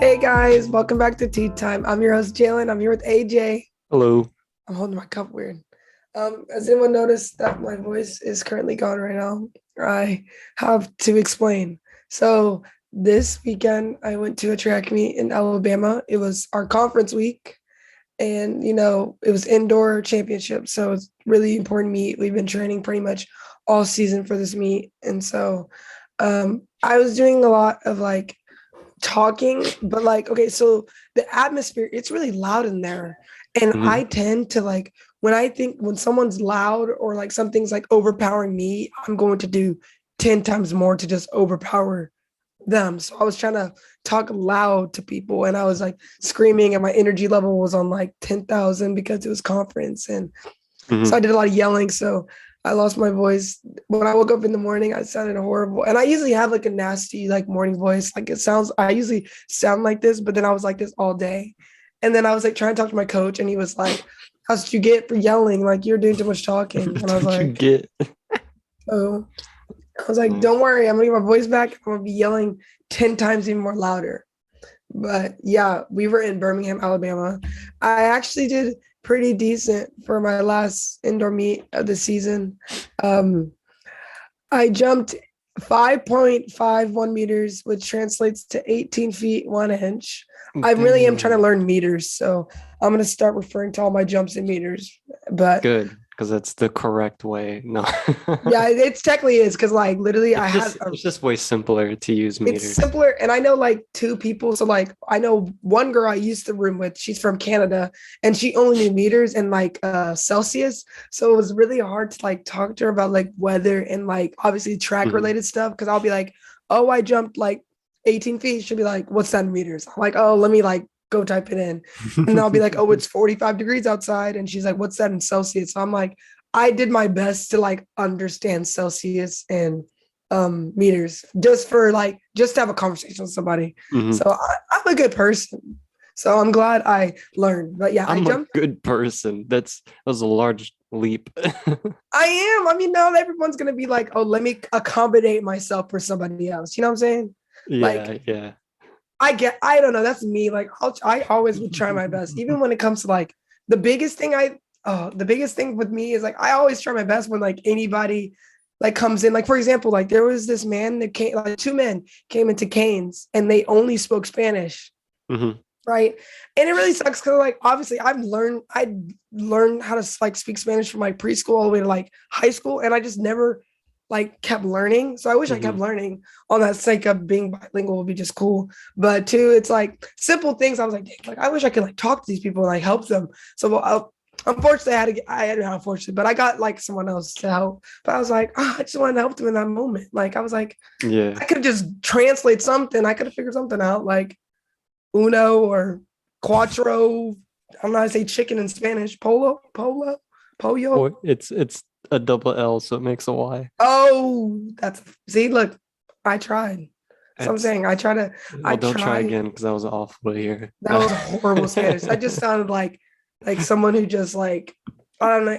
Hey guys, welcome back to Tea Time. I'm your host Jaelyn. I'm here with AJ. Hello. I'm holding my cup weird. Has anyone noticed that my voice is currently gone right now? I have to explain. So this weekend I went to a track meet in Alabama. It was our conference week, and it was indoor championship. So it's really important meet. We've been training pretty much all season for this meet, and so I was doing a lot of like talking, but like, okay, so the atmosphere, it's really loud in there. And hmm I tend to like, when someone's loud or like something's like overpowering me, I'm going to do 10 times more to just overpower them. So I was trying to talk loud to people and I was like screaming, and my energy level was on like 10,000 because it was conference. And so hmm I did a lot of yelling. So I lost my voice. When I woke up in the morning, I sounded horrible. And I usually have like a nasty like morning voice. Like I usually sound like this, but then I was like this all day. And then I was like trying to talk to my coach and he was like, "How did you get for yelling? Like you're doing too much talking." And I was Don't you like, get? "Oh." I was like, Nice. "Don't worry, I'm gonna get my voice back. I'm gonna be yelling 10 times even more louder." But yeah, we were in Birmingham, Alabama. I actually did pretty decent for my last indoor meet of the season. Um, I jumped 5.51 meters, which translates to 18 feet 1 inch. I really am trying to Dang. learn meters, so I'm gonna start referring to all my jumps in meters. But Good, because that's the correct way. No. yeah, it's technically is because like literally I It's had just a it's just way simpler to use it's meters. simpler, and I know like two people. So like I know one girl I used to room with. She's from Canada, and she only knew meters and like Celsius. So it was really hard to like talk to her about like weather and like obviously track hmm related stuff. Because I'll be like, "Oh, I jumped like 18 feet." She'll be like, "What's that in meters?" I'm like, "Oh, let me like go type it in," and then I'll be like, "Oh, it's 45 degrees outside," and she's like, "What's that in Celsius?" So I'm like, I did my best to like understand Celsius and meters just to have a conversation with somebody. hmm So I'm a good person. So I'm glad I learned. But yeah, I I'm a jumped. good person. That was a large leap. I am. I mean, now everyone's gonna be like, oh, let me accommodate myself for somebody else. You know what I'm saying? Like Yeah, yeah. I don't know. That's me. Like I always would try my best, even when it comes to like the biggest thing the biggest thing with me is like I always try my best when like anybody like comes in. Like for example, like there was this man that came, like two men came into Canes and they only spoke Spanish, hmm right? And it really sucks because like obviously I learned how to like speak Spanish from like preschool all the way to like high school, and I just never like kept learning. So I wish I kept hmm learning on that sake of being bilingual would be just cool. But two, it's like simple things. I was like, like I wish I could like talk to these people and like help them. So unfortunately, I had to unfortunately, but I got like someone else to help. But I was like, I just wanted to help them in that moment. Like I was like, Yeah. I could just translate something. I could have figured something out, like uno or cuatro. I'm not gonna say chicken in Spanish. Pollo. Or it's a double L, so it makes a Y. Oh, that's see, look, I tried. So I'm It's saying I well, don't try tried. again because that was awful to hear. That was horrible Spanish. That just sounded like someone who just like I don't know.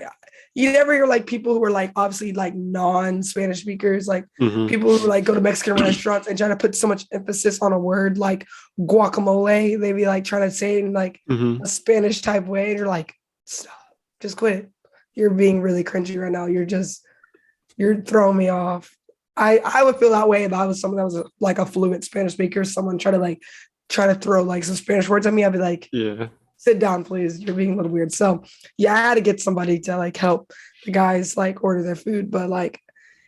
You never hear like people who are like obviously like non-Spanish speakers, like hmm people who like go to Mexican restaurants and try to put so much emphasis on a word like guacamole. They be like trying to say it in like hmm a Spanish type way. And you're like, stop, just quit. You're being really cringy right now. You're throwing me off. I would feel that way if I was someone that was like a fluent Spanish speaker. Someone try to throw like some Spanish words at me. I'd be like, Yeah. sit down, please. You're being a little weird. So yeah, I had to get somebody to like help the guys like order their food. But like,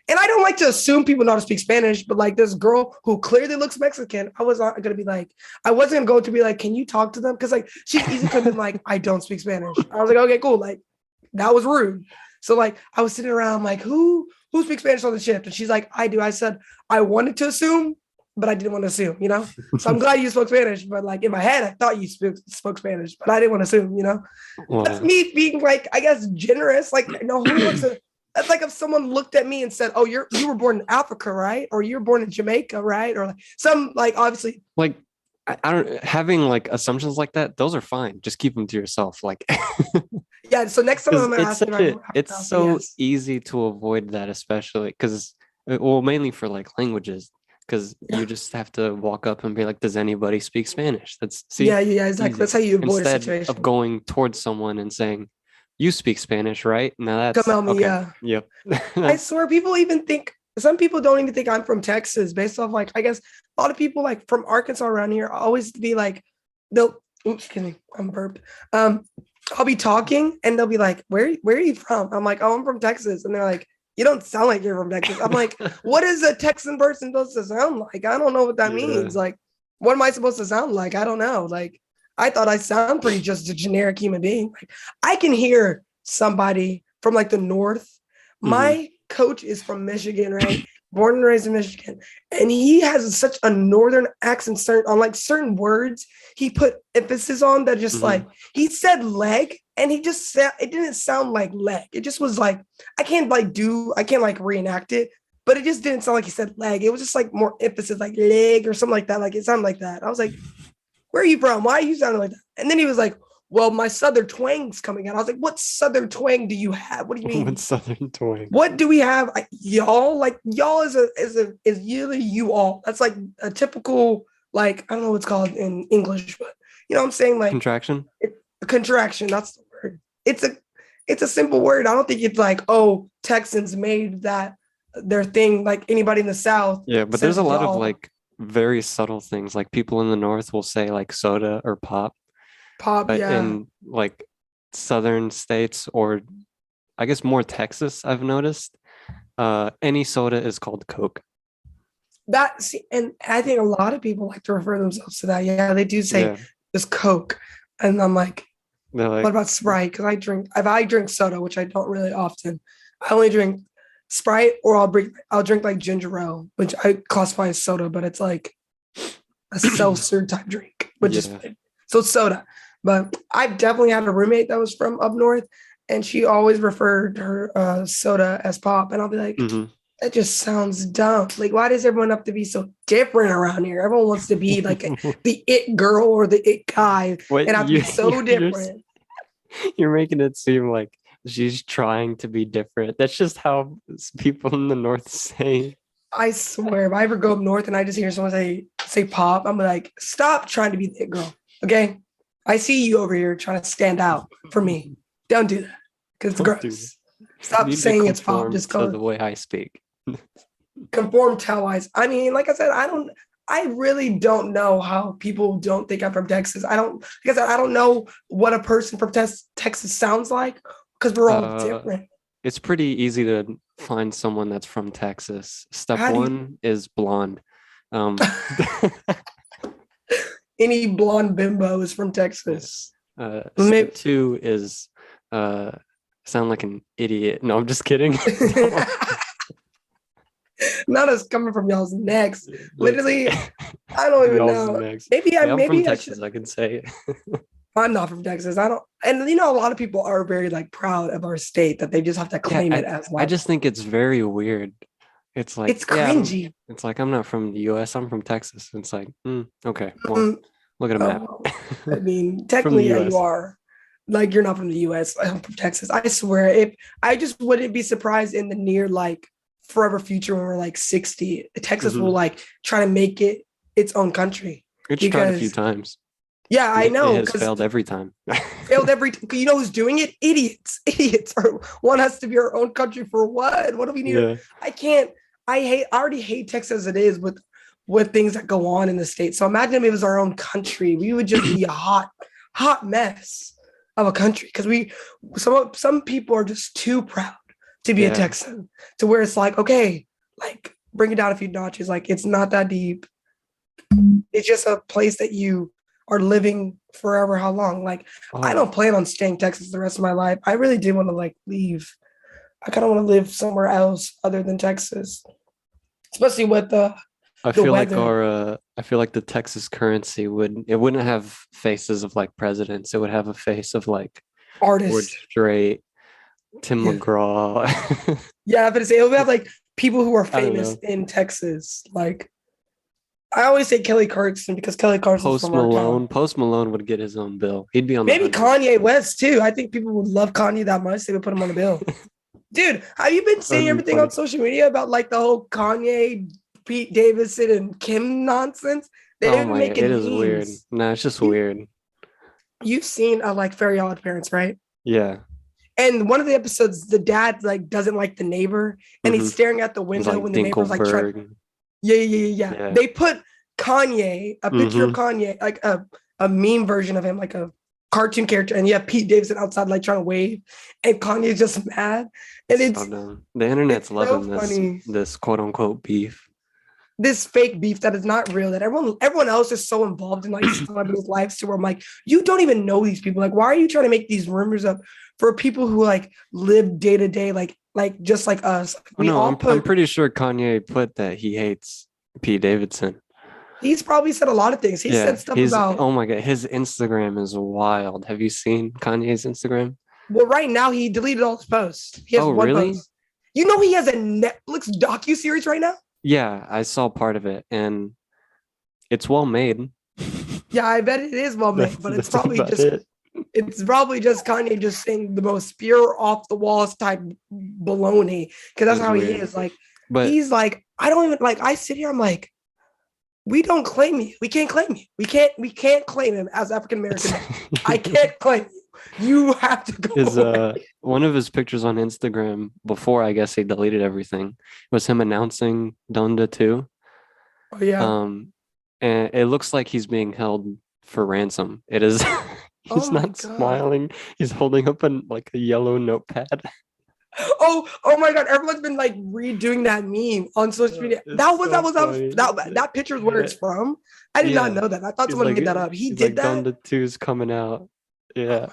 and I don't like to assume people know how to speak Spanish, but like this girl who clearly looks Mexican, I was not gonna be like, I wasn't gonna go to be like, can you talk to them? Because like she easily could have been like, I don't speak Spanish. I was like, okay, cool. Like that was rude. So like I was sitting around like, who speaks Spanish on the shift? And she's like, I do. I said, I wanted to assume, but I didn't want to assume. So I'm glad you spoke Spanish, but like in my head, I thought you spoke Spanish, but I didn't want to assume. That's Wow. me being like, I guess, generous. Like, no, who wants to? That's like if someone looked at me and said, "Oh, you were born in Africa, right? Or you were born in Jamaica, right?" Or like some like obviously, Like I don't having like assumptions like that, those are fine. Just keep them to yourself. Like yeah. So next time I'm because gonna ask if I'm it's Africa, so yes. easy to avoid that, especially because well, mainly for like languages. because you just have to walk up and be like, "Does anybody speak Spanish?" Yeah, exactly. That's Easy. how you avoid a Instead of situation. going towards someone and saying, "You speak Spanish, right?" Now Come that's help me, okay. yeah. Yep. I swear, people even think some people don't even think I'm from Texas based off like I guess a lot of people like from Arkansas around here always be like they'll oops, excuse me, I'm burped. I'll be talking and they'll be like, where are you from? I'm like, oh, I'm from Texas. And they're like, you don't sound like you're from Texas. I'm like, what is a Texan person supposed to sound like? I don't know what that Yeah. means. Like, what am I supposed to sound like? I don't know. Like, I thought I sound pretty just a generic human being. Like, I can hear somebody from like the north. Hmm. My coach is from Michigan, right? Born and raised in Michigan. And he has such a northern accent on like certain words he put emphasis on that just Hmm. like he said leg and he just said it didn't sound like leg. It just was like I can't like reenact it, but it just didn't sound like he said leg. It was just like more emphasis like leg or something like that. Like it sounded like that. I was like, where are you from? Why are you sounding like that? And then he was like, well, my southern twang's coming out. I was like, what southern twang do you have? What do you With mean? Southern twang. What do we have? Y'all, like y'all is usually you all. That's like a typical, like, I don't know what's called in English, but you know what I'm saying? Like Contraction. a contraction, that's the word. It's a simple word. I don't think it's like, oh, Texans made that their thing, like anybody in the South Yeah, but there's a says lot of y'all like very subtle things. Like people in the north will say like soda or pop, pop, but yeah. in like southern states or I guess more Texas, I've noticed, any soda is called Coke. And I think a lot of people like to refer themselves to that. Yeah, they do say Yeah, this Coke. And I'm like, they're what like, about Sprite? Because if I drink soda, which I don't really often, I only drink Sprite or I'll drink like ginger ale, which I classify as soda, but it's like a seltzer type drink, which is yeah. so it's soda. But I've definitely had a roommate that was from up north, and she always referred her soda as pop, and I'll be like, Hmm. that just sounds dumb. Like, why does everyone have to be so different around here? Everyone wants to be like the it girl or the it guy, What and have to you be so you're different. you're making it seem like she's trying to be different. That's just how people in the north say. I swear, if I ever go up north and I just hear someone say pop, I'm like, stop trying to be the it girl. Okay. I see you over here trying to stand out for me. Don't do that. Because it's Don't do that. gross. You Stop need to saying it's pop. conform Just to go the way I speak. conform tell wise. I mean, like I said, I really don't know how people don't think I'm from Texas. Like I said, I don't know what a person from Texas sounds like because we're all Uh, different. it's pretty easy to find someone that's from Texas. Step How do you one is blonde. Um, any blonde bimbo is from Texas? step Maybe two is uh, sound like an idiot. No, I'm just kidding. not us coming from y'all's necks. That's Literally, I don't even y'all's know. next. Maybe I Yeah, I'm from maybe I should. Texas. I can say it. I'm not from Texas. I don't. And you know, a lot of people are very like proud of our state that they just have to Yeah, claim it as I like just think it's very weird. It's like, it's yeah, cringy. it's like I'm not from the US, I'm from Texas. It's like, okay, well, Mm, look at a map. oh, I mean, From the technically, yeah, you US. are. Like you're not from the U.S. I'm from Texas. I swear. If I just wouldn't be surprised in the near like forever future when we're like 60, Texas will Hmm. like try to make it its own country It's tried a few because times. yeah, I It know has because failed every time. failed every. You know who's doing it? Idiots. Idiots are want us to be our own country for what? What do we need? Yeah. I can't. I already hate Texas as it is with things that go on in the state. So imagine if it was our own country, we would just be a hot mess of a country because some people are just too proud to be a Yeah. Texan to where it's like okay, like bring it down a few notches. Like it's not that deep. It's just a place that you are living forever. How long? Like I Oh, don't plan on staying in Texas the rest of my life. I really do want to like leave. I kind of want to live somewhere else other than Texas, especially with the weather. I feel like the Texas currency wouldn't have faces of like presidents. It would have a face of like Artists. George Strait, Tim Yeah, McGraw. yeah. But it would have like people who are I don't famous know. in Texas. Like I always say Kelly Clarkson because Kelly Clarkson's Post from our town. Malone. Post Malone would get his own bill. He'd be on the Maybe 100. Kanye West too. I think people would love Kanye that much. They would put him on the bill. Dude, have you been seeing That'd be everything on funny. social media about like the whole Kanye Pete Davidson and Kim nonsense. They've Oh been my, it making is weird. memes. No, it's just You, weird. you've seen like Very Odd Parents, right? Yeah. And one of the episodes, the dad like doesn't like the neighbor, and he's Mm-hmm. staring out the It's window like when the neighbor's like trying. Dinkelberg. Yeah, yeah, yeah, yeah. Yeah. They put Kanye, a picture of Mm-hmm. Kanye, like a meme version of him, like a cartoon character, and you have Pete Davidson outside like trying to wave, and Kanye's just mad, and It's so dumb. The internet's it's so loving this funny. this quote unquote beef. This fake beef that is not real, that everyone else is so involved in like celebrities' lives to where I'm like, you don't even know these people. Like, why are you trying to make these rumors up for people who like live day to day, like just like us? Oh We no, all I'm put. pretty sure Kanye put that he hates Pete Davidson. He's probably said a lot of things. He said Yeah, stuff his about. oh my god, his Instagram is wild. Have you seen Kanye's Instagram? Well, right now he deleted all his posts. He has Oh one really? post. You know he has a Netflix docu-series right now? Yeah, I saw part of it and it's well made. Yeah, I bet it is well made, but That's about it. it's probably just Kanye just saying the most pure off the walls type baloney. Cause that's It's how he weird. is. Like But he's like, I don't even like I sit here, I'm like, we don't claim you. We can't claim you. We can't claim him as African American. I can't claim you. You have to go his away. one of his pictures on Instagram before I guess he deleted everything was him announcing Donda 2. Oh yeah. Um and it looks like he's being held for ransom. It is Oh he's my not god. smiling. He's holding up like a yellow notepad. Oh my god, everyone's been like redoing that meme on social media. It's so That was funny. that picture is where it's from. I did not Yeah. know that. I thought someone made that up. He He's did like that. Donda 2 is coming out. Oh Yeah. my,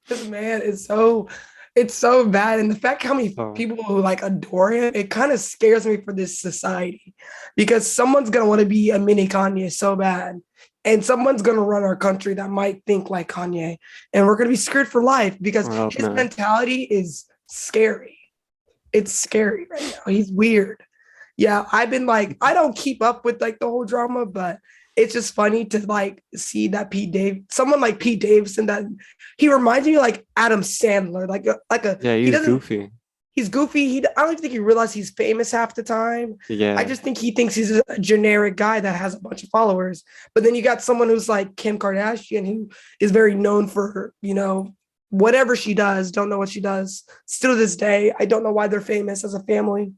this man is so it's so bad. And the fact how many Oh, people who like adore him, it kind of scares me for this society because someone's gonna want to be a mini Kanye so bad. And someone's gonna run our country that might think like Kanye. And we're gonna be screwed for life because I hope his not. mentality is scary. It's scary right now. He's weird. Yeah, I've been like, I don't keep up with like the whole drama, but it's just funny to like see that someone like Pete Davidson, that he reminds me of, like Adam Sandler, Yeah, he he's doesn't, goofy. he's goofy. I don't even think he realizes he's famous half the time. I Yeah. just think he thinks he's a generic guy that has a bunch of followers. But then you got someone who's like Kim Kardashian, who is very known for, whatever she does, don't know what she does. Still to this day, I don't know why they're famous as a family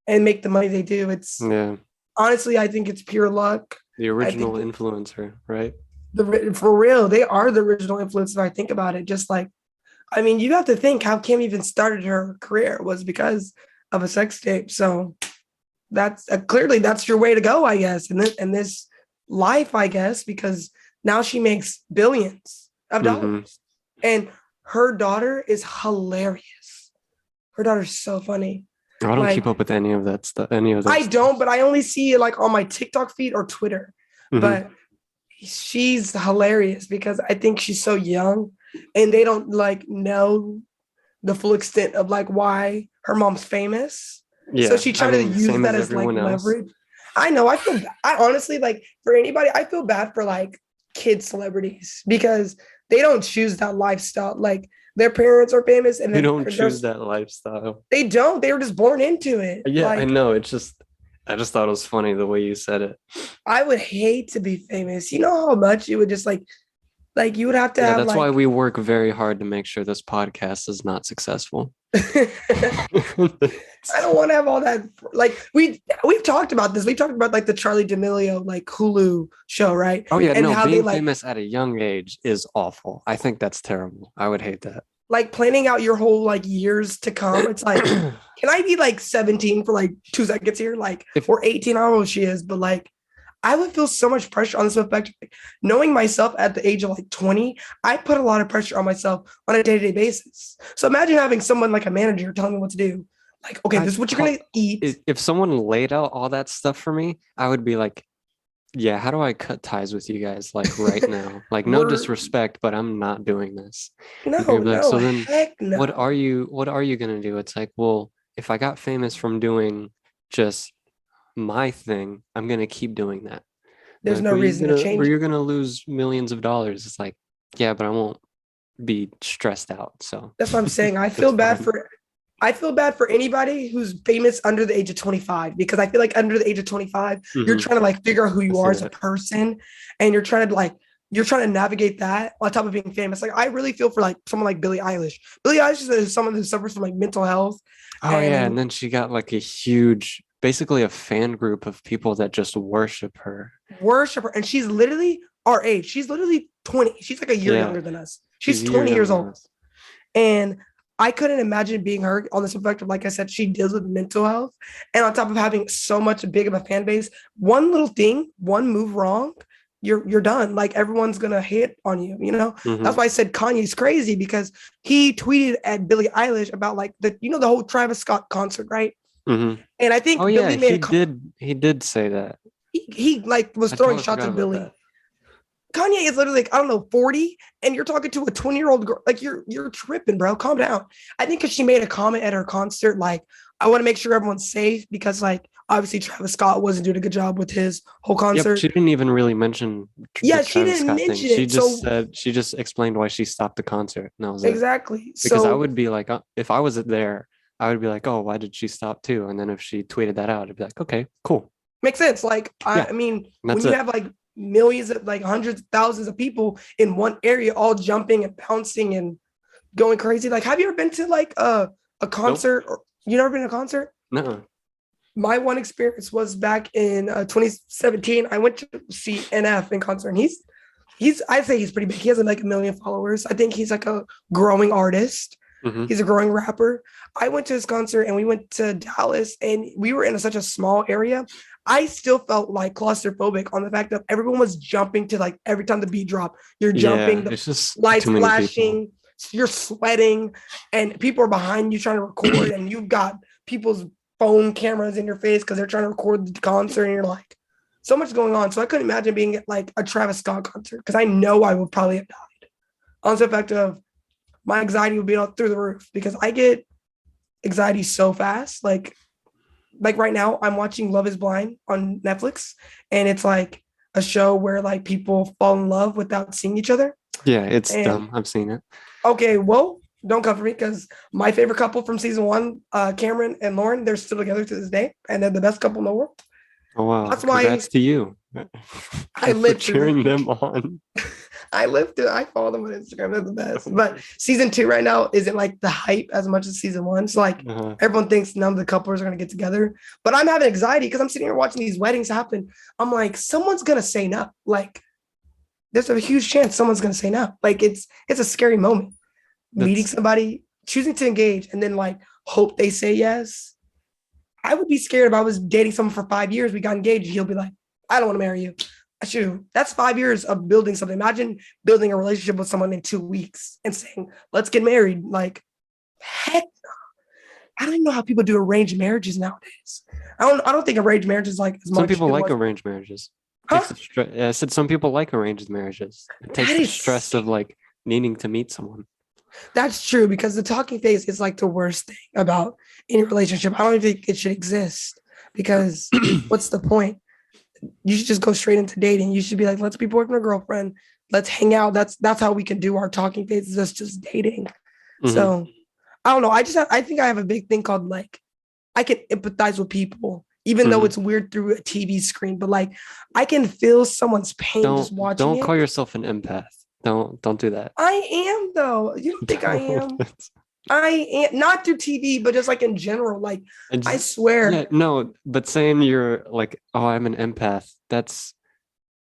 and make the money they do. It's Yeah. honestly, I think it's pure luck. The I original think influencer, right? for real, they are the original influence. If I think about it, just like, I mean, you have to think how Kim even started her career was because of a sex tape. So that's clearly that's your way to go, I guess, in this life, I guess, because now she makes billions of Mm-hmm. dollars, and her daughter is hilarious. Her daughter's so funny. I don't keep Like up with any of that stuff. Any of that I stuff. don't, but I only see it like on my TikTok feed or Twitter. Mm-hmm. But she's hilarious because I think she's so young and they don't like know the full extent of like why her mom's famous. So Yeah. she I tried to mean, use same that as as like everyone else. leverage. I know. I honestly like for anybody, I feel bad for like kid celebrities because they don't choose that lifestyle. Like their parents are famous and You then don't choose that lifestyle. they don't. They were just born into it. Yeah, I Like know. I just thought it was funny the way you said it. I would hate to be famous. You know how much you would just like you would have to Yeah, have that's why like we work very hard to make sure this podcast is not successful. I don't want to have all that. Like we've talked about this. We talked about like the Charlie D'Amelio like Hulu show, right? Oh yeah, And no, how they being like famous at a young age is awful. I think that's terrible. I would hate that. like planning out your whole like years to come. It's like, can I be like 17 for like 2 seconds here? Like If or 18, I don't know what she is, but like I would feel so much pressure on this effect. Like, knowing myself at the age of like 20, I put a lot of pressure on myself on a day-to-day basis. So imagine having someone like a manager telling me what to do. Like, okay, this is what you're gonna eat. if someone laid out all that stuff for me, I would be like, yeah, how do I cut ties with you guys like right now? Like no We're disrespect, but I'm not doing this. no, And they'd be like, no, so then heck no. what are you gonna do? It's like, well, if I got famous from doing just my thing, I'm gonna keep doing that. There's Like, no reason to or change you're it. gonna lose millions of dollars. It's like, yeah, but I won't be stressed out. So That's what I'm saying. I it's feel bad fine. for I feel bad for anybody who's famous under the age of 25 because I feel like under the age of 25, you're Hmm. trying to like figure out who I you see are as a that. person and you're trying to navigate that on top of being famous. Like I really feel for like someone like Billie Eilish. Billie Eilish is someone who suffers from like mental health Oh yeah, and and then she got like a huge, basically a fan group of people that just worship her. worship her. And she's literally our age. She's literally 20. She's like a year Yeah, younger than us. she's She's a year 20 years younger than old. us. And I couldn't imagine being her on the subject of, like I said, she deals with mental health. And on top of having so much big of a fan base, one little thing, one move wrong, you're done. Like everyone's gonna hate on you, you know? That's Hmm. why I said Kanye's crazy because he tweeted at Billie Eilish about like the whole Travis Scott concert, right? Hmm. And I Oh think yeah, Billie made a he did say that. he like was I throwing totally shots forgot at about Billie. that. Kanye is literally like, I don't know, 40, and you're talking to a 20-year-old girl. Like you're tripping, bro. Calm down. I think because she made a comment at her concert, like, I want to make sure everyone's safe because like obviously Travis Scott wasn't doing a good job with his whole Yep, concert. she didn't even really mention the Yeah, she Travis didn't Scott thing. mention She it. just So said she just explained why she stopped the concert, and that was it. exactly. Because I So would be like, if I was there, I would be like, oh, why did she stop too? And then if she tweeted that out, I'd be like, okay, cool, makes sense. Like yeah, I mean, and when that's you it. have like millions of like hundreds of thousands of people in one area all jumping and bouncing and going crazy. Like, have you ever been to like a Nope, concert or you never been to a concert? no, My one experience was back in 2017. I went to see NF in concert. And he's I'd say he's pretty big. He has like a million followers. I think he's like a growing artist. hmm, He's a growing rapper. I went to his concert and we went to Dallas and we were in such a small area. I still felt like claustrophobic on the fact that everyone was jumping to like every time the beat dropped, you're yeah, jumping, the it's just lights too many people. flashing, you're sweating, and people are behind you trying to record, and you've got people's phone cameras in your face because they're trying to record the concert, and you're like, so much going on. So I couldn't imagine being at like a Travis Scott concert because I know I would probably have died. On the fact of my anxiety would be through the roof because I get anxiety so fast. Like right now, I'm watching Love Is Blind on Netflix, and it's like a show where like people fall in love without seeing each other. Yeah, it's And dumb. I've seen it. okay, well, don't cover me because my favorite couple from season one, Cameron and Lauren, they're still together to this day, and they're the best couple in the world. Oh wow, That's why congrats to you I for live through cheering the them on. I live through. I follow them on Instagram. They're the best. But season two right now isn't like the hype as much as season one. So like Uh-huh. everyone thinks none of the couples are gonna get together. But I'm having anxiety because I'm sitting here watching these weddings happen. I'm like, someone's gonna say no. Like there's a huge chance someone's gonna say no. Like it's a scary moment. Meeting That's somebody, choosing to engage, and then like hope they say yes. I would be scared if I was dating someone for 5 years. We got engaged. He'll be like, I don't want to marry you. Shoot, that's 5 years of building something. Imagine building a relationship with someone in 2 weeks and saying, let's get married. Like, heck, I don't even know how people do arranged marriages nowadays. I don't think arranged marriage is like as some much people it like was. arranged marriages. Huh? Takes the stress. I said some people like arranged marriages. It takes That the is stress of like needing to meet someone. that's true because the talking phase is like the worst thing about any relationship. I don't even think it should exist because what's the point? You should just go straight into dating. You should be like, let's be boyfriend or girlfriend. Let's hang out. That's how we can do our talking phases. That's just dating. Hmm. So I don't know. I think I have a big thing called like I can empathize with people, even though Hmm. it's weird through a TV screen. But like I can feel someone's pain just watching Don't it. call yourself an empath. Don't do that. I am though. You don't think I am? Don't. I am not through TV, but just like in general. Like And I just, yeah, swear, no, but saying you're like, oh, I'm an empath, that's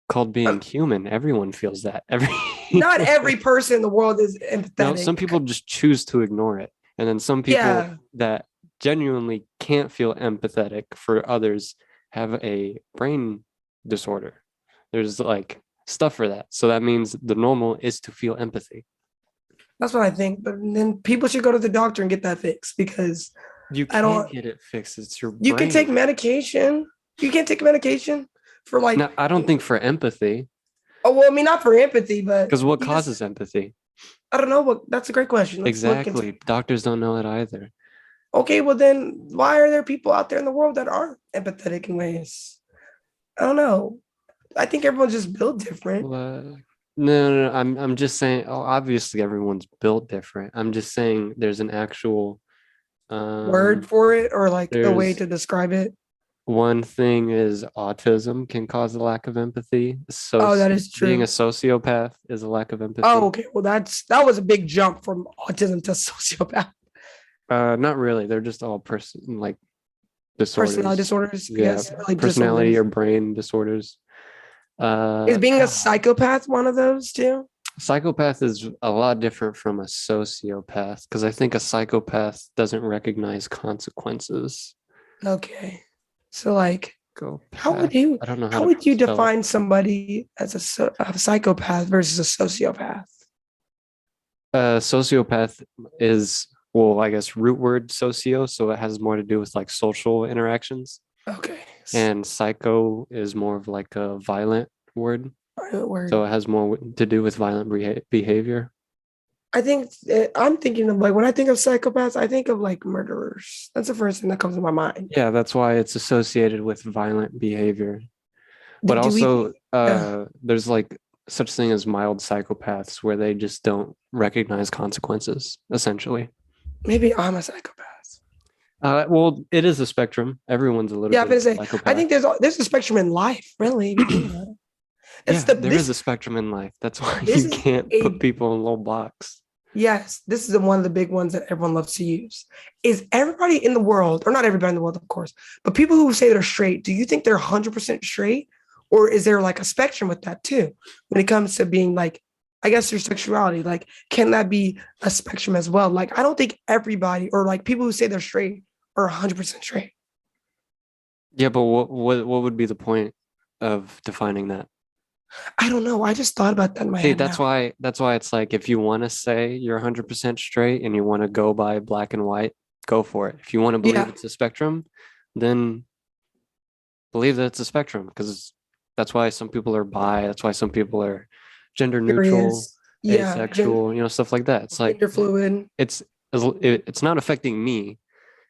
called being I'm, human. Everyone feels that. Every not every person in the world is No, some empathetic. people just choose to ignore it. And then some people Yeah, that genuinely can't feel empathetic for others have a brain disorder. There's like stuff for that. So that means the normal is to feel empathy. that's what I think. But then people should go to the doctor and get that fixed because You I can't don't. get it fixed. It's your You can take brain. medication. You can't take medication for like. Now, I don't think for empathy, Oh well, I mean not for empathy, but because what you just. causes empathy? I don't know. What that's a great question. Let's look into it. Exactly. Doctors don't know it either. Okay, well then, why are there people out there in the world that aren't empathetic in ways? I don't know. I think everyone's just built different. Well, no. I'm just saying. Oh, obviously everyone's built different. I'm just saying there's an actual Um, word for it or like a way there's to describe it? one thing is autism can cause a lack of empathy. So Oh, that is being a true. sociopath is a lack of Oh, empathy. okay. Well, that was a big jump from autism to sociopath. Not really. They're just all person like Personality disorders. disorders, I Yeah, guess, or like personality disorders. or brain disorders. Is being a God. psychopath one of those too? Psychopath is a lot different from a sociopath because I think a psychopath doesn't recognize consequences. Okay. So like Go how would path. you I don't know how how to would you spell it. define somebody as a psychopath versus a sociopath? Sociopath is, well, I guess root word socio, so it has more to do with like social interactions. Okay. And psycho is more of like a violent word, Word. so it has more to do with violent behavior. I think I'm thinking of like when I think of psychopaths, I think of like murderers. That's the first thing that comes to my mind. Yeah, that's why it's associated with violent behavior. But Do we also, think? Yeah, there's like such thing as mild psychopaths where they just don't recognize consequences, essentially. maybe I'm a psychopath. Well, it is a spectrum. Everyone's a little Yeah, I'm bit of gonna a say I psychopath. think there's a spectrum in life, really. If you think about it. It's Yeah, the there is this a spectrum in life. That's why this you is can't put a people in a little box. yes, this is one of the big ones that everyone loves to use. Is everybody in the world, or not everybody in the world, of course, but people who say they're straight, do you think they're 100% straight? Or is there like a spectrum with that too? When it comes to being like, I guess your sexuality, like, can that be a spectrum as well? Like, I don't think everybody, or like people who say they're straight, are 100% straight. Yeah, but what would be the point of defining that? I don't know. I just thought about that in my See, head now. that's why it's like if you want to say you're 100% straight and you want to go by black and white, go for it. If you want to believe Yeah, it's a spectrum, then believe that it's a spectrum because that's why some people are bi, that's why some people are gender neutral, curious. Yeah, asexual, stuff like that. It's like gender fluid. it's it's not affecting me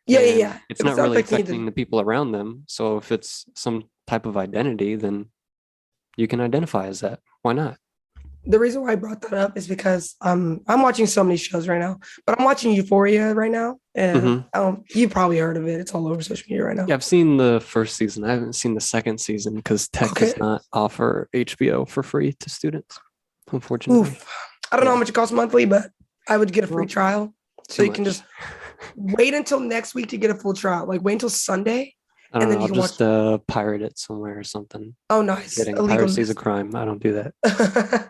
Yeah, yeah, and yeah. it's If it's not not really affecting you, affecting then the people around them. So if it's some type of identity, then you can identify as that. Why not? the reason why I brought that up is because I'm watching so many shows right now, but I'm watching Euphoria right now, and Hmm. you probably heard of it. It's all over social media right now. Yeah, I've seen the first season. I haven't seen the second season because tech Okay. does not offer HBO for free to students, unfortunately. Oof. I don't know Yeah, how much it costs monthly, but I would get a free well, trial, so too you can much. just wait until next week to get a full trial. Like wait until Sunday, I don't and know. then you I'll can watch. just pirate it somewhere or something. Oh, Just nice, kidding. Piracy is a illegalness. crime. I don't do that.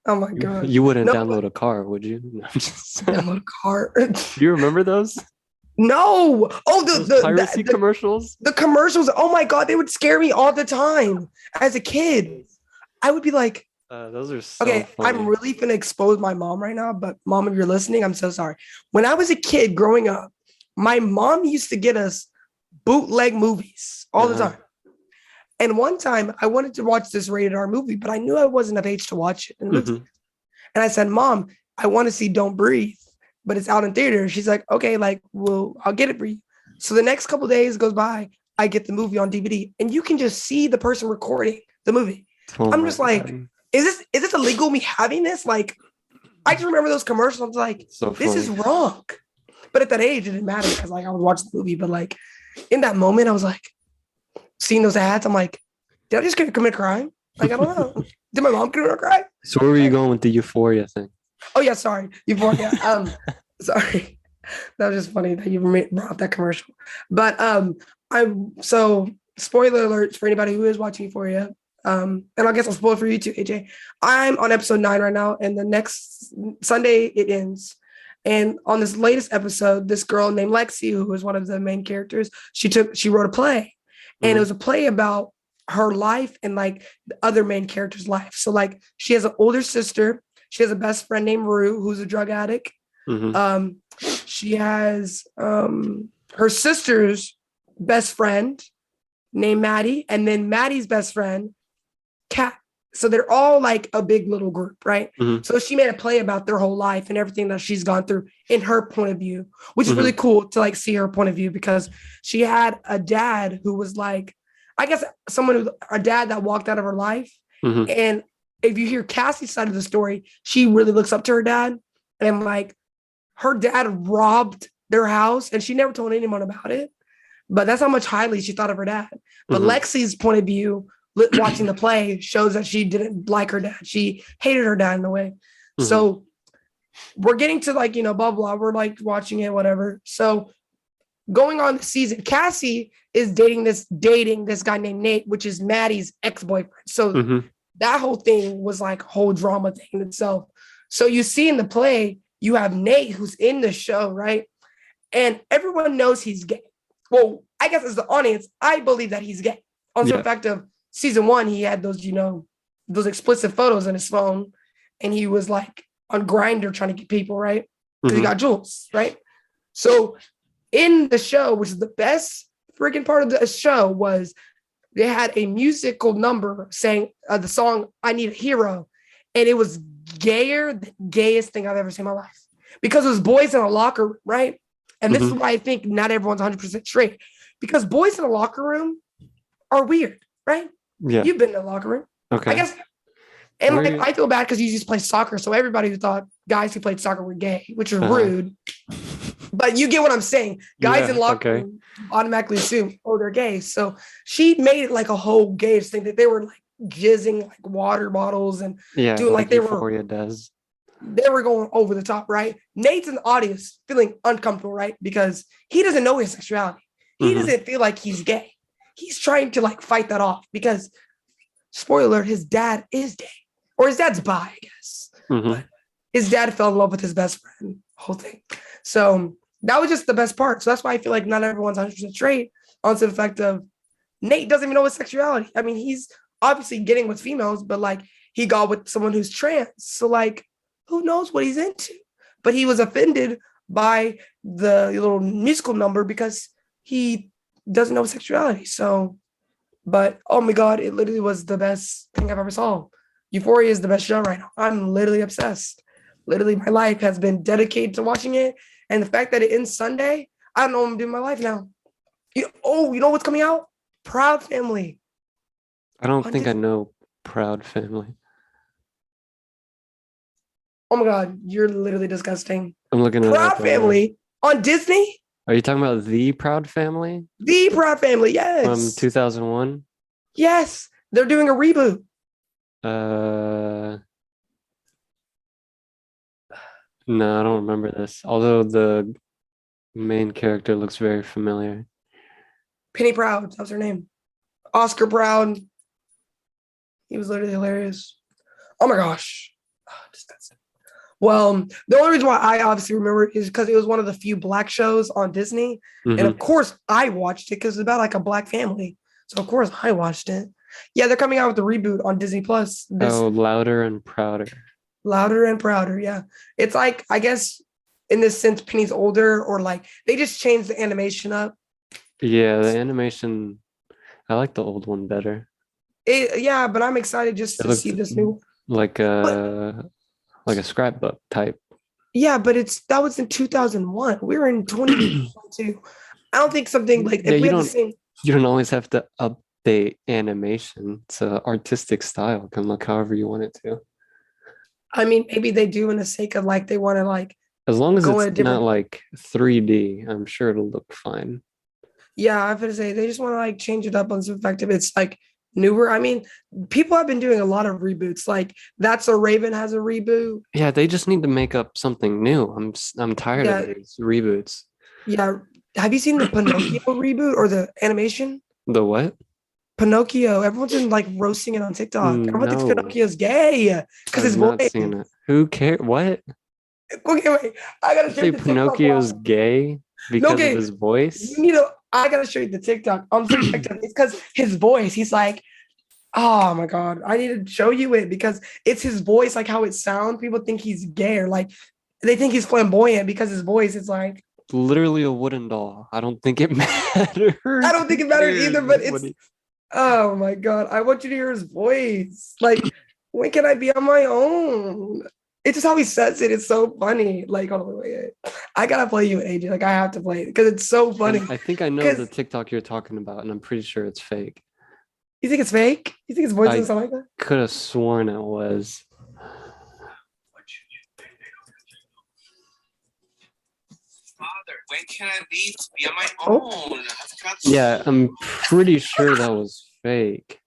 Oh my You, gosh. you wouldn't No, but download a car, would you? No, download a car. Do you remember those? No. Oh, Those piracy commercials? the commercials. Oh my god, they would scare me all the time as a kid. I would be like, Those are so okay, I'm funny. really gonna expose my mom right now, but mom, if you're listening, I'm so sorry. When I was a kid growing up, my mom used to get us bootleg movies all the Uh-huh. time. And one time I wanted to watch this rated R movie, but I knew I wasn't of age to watch it in the movie. Hmm. And I said, Mom, I want to see Don't Breathe, but it's out in theater. She's like, okay, like, well, I'll get it for you. So the next couple days goes by, I get the movie on DVD, and you can just see the person recording the movie. Oh I'm my just like, God. is this illegal? Me having this? Like, I just remember those commercials. I was like, So this is funny. wrong. But at that age, it didn't matter because like I was watching the movie. But like in that moment, I was like, seeing those ads, I'm like, did I just commit a crime? Like, I don't know. Did my mom commit a crime? So where were you Like, going with the Euphoria thing? oh yeah, sorry. Euphoria. Sorry. That was just funny that you brought up that commercial. But I'm so spoiler alerts for anybody who is watching Euphoria. And I guess I'll spoil for you too, AJ. I'm on episode 9 right now, and the next Sunday it ends. And on this latest episode, this girl named Lexi, who was one of the main characters, she wrote a play, and it Hmm. was a play about her life and like the other main character's life. So like she has an older sister, she has a best friend named Rue, who's a drug addict. Hmm. Um, she has her sister's best friend named Maddie, and then Maddie's best friend, Kat. So they're all like a big little group, right? Hmm. So she made a play about their whole life and everything that she's gone through in her point of view, which is Hmm. really cool to like see her point of view because she had a dad who was like, I guess a dad that walked out of her life. Hmm. And if you hear Cassie's side of the story, she really looks up to her dad. And like her dad robbed their house, and she never told anyone about it. But that's how much highly she thought of her dad. But Mhm. Lexi's point of view, watching the play, shows that she didn't like her dad. She hated her dad in a way. Mhm. So we're getting to like, blah, blah. We're like watching it, whatever. So going on the season, Cassie is dating this guy named Nate, which is Maddie's ex-boyfriend. So Mhm. that whole thing was like a whole drama thing in itself. So you see in the play, you have Nate who's in the show, right? And everyone knows he's gay. Well, I guess as the audience, I believe that he's gay. On the Yeah. fact of season 1, he had those, those explicit photos on his phone, and he was like on Grindr trying to get people, right? Because he Mhm. got jewels, right? So in the show, which is the best freaking part of the show, was they had a musical number saying the song "I Need a Hero," and it was gayer, the gayest thing I've ever seen in my life, because it was boys in a locker room, right? And this is Mhm. why I think not everyone's 100% straight, because boys in a locker room are weird, right? Yeah. You've been in a locker room, I Okay. guess. And like, Where? I feel bad because you used to play soccer, so everybody who thought guys who played soccer were gay, which is Uh-huh. rude. But you get what I'm saying. Guys in Yeah. locker Okay. room automatically assume, oh, they're gay. So she made it like a whole gayish thing, that they were like jizzing like water bottles and Yeah. doing Like like Euphoria does. they were going over the top, right? Nate's in the audience feeling uncomfortable, right? Because he doesn't know his sexuality. He Mhm. doesn't feel like he's gay. He's trying to like fight that off because, spoiler alert, his dad is gay. Or his dad's bi, I guess. Mhm. But his dad fell in love with his best friend, whole thing. So that was just the best part. So that's why I feel like not everyone's 100% straight, onto the fact of Nate doesn't even know his sexuality. I mean, he's obviously getting with females, but like he got with someone who's trans. So like, who knows what he's into? But he was offended by the little musical number because he doesn't know his sexuality. So, but oh my God, it literally was the best thing I've ever saw. Euphoria is the best show right now. I'm literally obsessed. Literally, my life has been dedicated to watching it. And the fact that it ends Sunday, I don't know what I'm doing in my life now. You know what's coming out? Proud Family I don't on think I Disney. know Proud Family. Oh my God, you're literally disgusting. I'm looking it Proud up right now. Family on Disney? Are you talking about The Proud Family The Proud Family, from yes. 2001? Yes, they're doing a reboot. Uh, no, I don't remember this. Although the main character looks very familiar. Penny Proud, that was her name. Oscar Proud. He was literally hilarious. Oh my gosh. Oh, disgusting. Well, the only reason why I obviously remember it is because it was one of the few black shows on Disney. And of Mm-hmm. course, I watched it because it's about like a black family. So, of course, I watched it. Yeah, they're coming out with the reboot on Disney Plus. This Oh, Louder and Prouder. Louder and Prouder. Yeah. It's like, I guess, in this sense, Penny's older, or like they just changed the animation up. Yeah, the animation, I like the old one better. Yeah, but I'm excited just It to see looked this new. like But a scrapbook type. yeah, but that was in 2001. We were in 2022. I don't think something like Yeah, if we had the same. you don't always have to update animation. It's a artistic style. Can look however you want it to. I mean, maybe they do in the sake of like they want to like As long as go it's in a not different. like 3D, I'm sure it'll look fine. Yeah, I'm gonna say they just want to like change it up on some effective. It's like newer. I mean, people have been doing a lot of reboots. Like That's a Raven has a reboot. Yeah, they just need to make up something new. I'm tired of Yeah, these reboots. yeah. Have you seen the Pinocchio reboot or the animation? The what? Pinocchio. Everyone's been like roasting it on TikTok. Everyone thinks No, Pinocchio's gay because I've his not seen voice. it. Who cares? What? Okay, wait. I gotta You show you say the TikTok. Pinocchio's gay No, because of okay. his You voice? need to. I gotta show you the TikTok. On the TikTok, it's because his voice. He's like, oh my god, I need to show you it because it's his voice, like how it sounds. People think he's gay, or like they think he's flamboyant because his voice is like. Literally a wooden doll. I don't think it matters. I don't think Who it matters cares either, but what it's. Oh my god, I want you to hear his voice. Like, when can I be on my own? It's just how he says it. It's so funny. Like, hold on, wait. I gotta play you, AJ. Like, I have to play it because it's so funny. I think I know the Because TikTok you're talking about, and I'm pretty sure it's fake. you think it's fake? You think his voice doesn't I sound like that? could have sworn it was. When can I leave to be on my Oh. own? I've got Yeah, I'm pretty sure that was fake.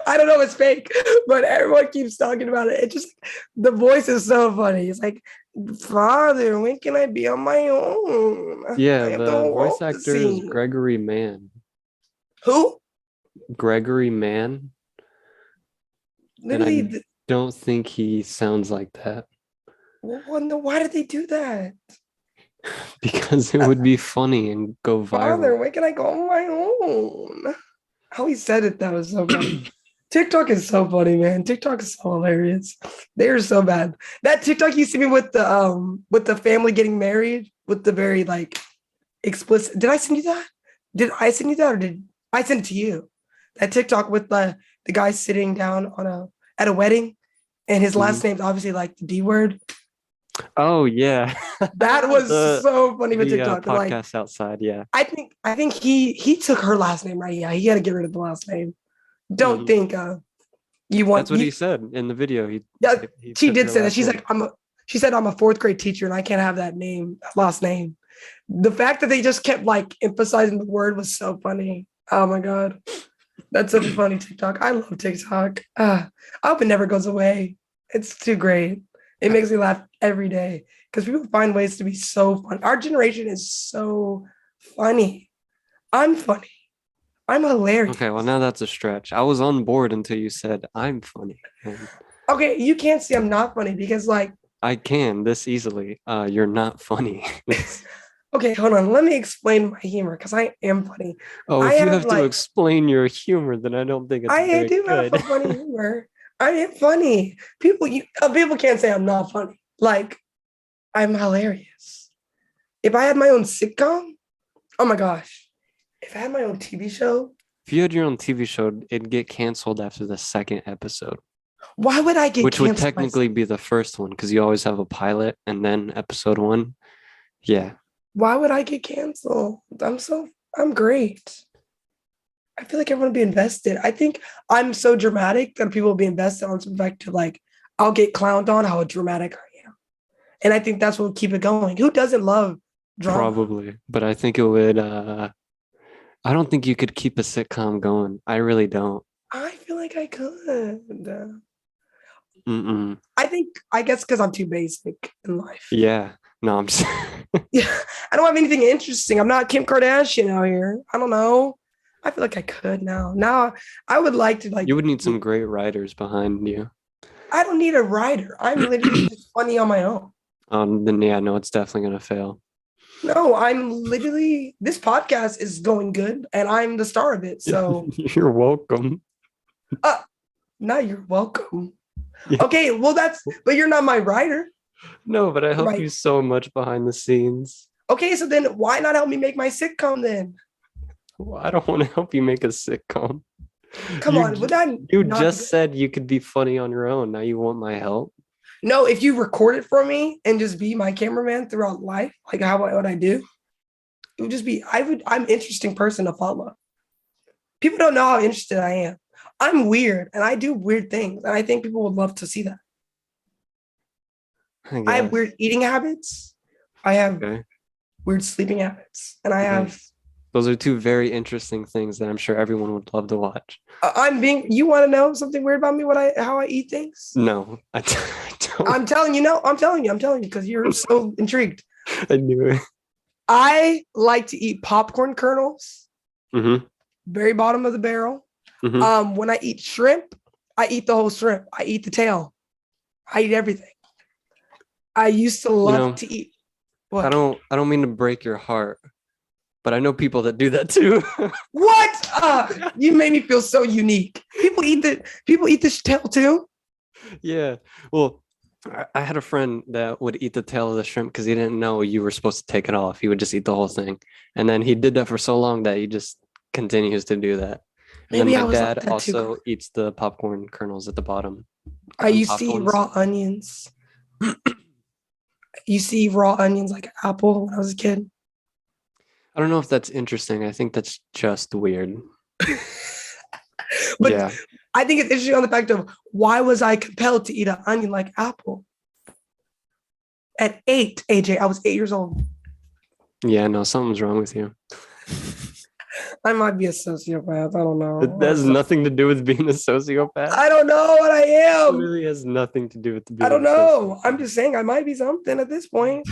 I don't know, it's fake, but everyone keeps talking about it. It just the voice is so funny. It's like, Father, when can I be on my own? Yeah, I have the the whole voice world to actor is see. Gregory Mann. Who? Gregory Mann, and Literally, I don't think he sounds like that why did they do that? because it would be funny and go Father, viral. when can I go on my own? How he said it, that was so funny. TikTok is so funny, man. TikTok is so hilarious. They are so bad. That TikTok you see me with the family getting married with the very like explicit. Did I send you that? Did I send you that or did I send it to you? That TikTok with the guy sitting down on at a wedding and his last Mhm. name's obviously like the D word. Oh yeah, That was the so funny with the TikTok. Like podcast outside. Yeah. I think he took her last name, right? Yeah, he had to get rid of the last name. Don't Mhm. think you want That's what you he said in the video. yeah, He she took did her say that. last She's name. like, she said I'm a fourth grade teacher and I can't have that name, last name. The fact that they just kept like emphasizing the word was so funny. Oh my God. That's such a funny TikTok. I love TikTok. I hope it never goes away. It's too great. It makes me laugh every day because people find ways to be so fun. Our generation is so funny. I'm funny. I'm hilarious. Okay, well now that's a stretch. I was on board until you said I'm funny. And Okay, you can't see I'm not funny because like, I can this easily. You're not funny. okay, hold on. Let me explain my humor because I am funny. Oh, I if you have have to like explain your humor, then I don't think it's I very do have good. a funny humor. I am funny. People can't say I'm not funny. Like I'm hilarious. If I had my own sitcom, oh my gosh. If I had my own TV show, If you had your own TV show, it'd get canceled after the second episode, why would I get which would canceled? technically be the first one because you always have a pilot and then episode one. Yeah. Why would I get canceled? I'm great. I feel like everyone would be invested. I think I'm so dramatic that people will be invested on some fact to like I'll get clowned on how dramatic I am. And I think that's what will keep it going. Who doesn't love drama? Probably, but I think it would. I don't think you could keep a sitcom going. I really don't. I feel like I could. Mm-mm. I guess because I'm too basic in life. Yeah. No, I'm just. Yeah, I don't have anything interesting. I'm not Kim Kardashian out here. I don't know. I feel like I could now. Now I would like to like. You would need some great writers behind you. I don't need a writer. I'm literally just funny on my own. Then yeah, no, it's definitely gonna fail. No, I'm literally. This podcast is going good, and I'm the star of it. So, You're welcome. now you're welcome. Yeah. Okay, well but you're not my writer. No, but I help Right. you so much behind the scenes. Okay, so then why not help me make my sitcom then? Well, I don't want to help you make a sitcom. Come You on, would that you not just said you could be funny on your own. Now you want my help? No, if you record it for me and just be my cameraman throughout life, like what I do, it would just be I'm an interesting person to follow. People don't know how interested I am. I'm weird and I do weird things, and I think people would love to see that. I I have guess. weird eating habits. I have Okay. weird sleeping habits, and I have. Nice. Those are two very interesting things that I'm sure everyone would love to watch. I'm being. You want to know something weird about me? How I eat things? No, I don't. I'm telling you. No, I'm telling you because you're so intrigued. I knew it. I like to eat popcorn kernels, Mm-hmm. very bottom of the barrel. Mm-hmm. When I eat shrimp, I eat the whole shrimp. I eat the tail. I eat everything. I used to love to eat. What? I don't mean to break your heart, but I know people that do that too. What? You made me feel so unique. People eat the tail too. Yeah. Well, I had a friend that would eat the tail of the shrimp because he didn't know you were supposed to take it off. He would just eat the whole thing. And then he did that for so long that he just continues to do that. And Maybe then I my was like dad that too. also eats the popcorn kernels at the bottom. I used to Unpopped eat ones. raw onions. You see raw onions like apple when I was a kid. I don't know if that's interesting. I think that's just weird. But yeah. I think it's interesting on the fact of why was I compelled to eat an onion like apple? At 8, AJ, I was 8 years old. Yeah, no, something's wrong with you. I might be a sociopath. I don't know. That has nothing to do with being a sociopath. I don't know what I am. Literally has nothing to do with I being don't a know. I'm sociopath. just saying I might be something at this point.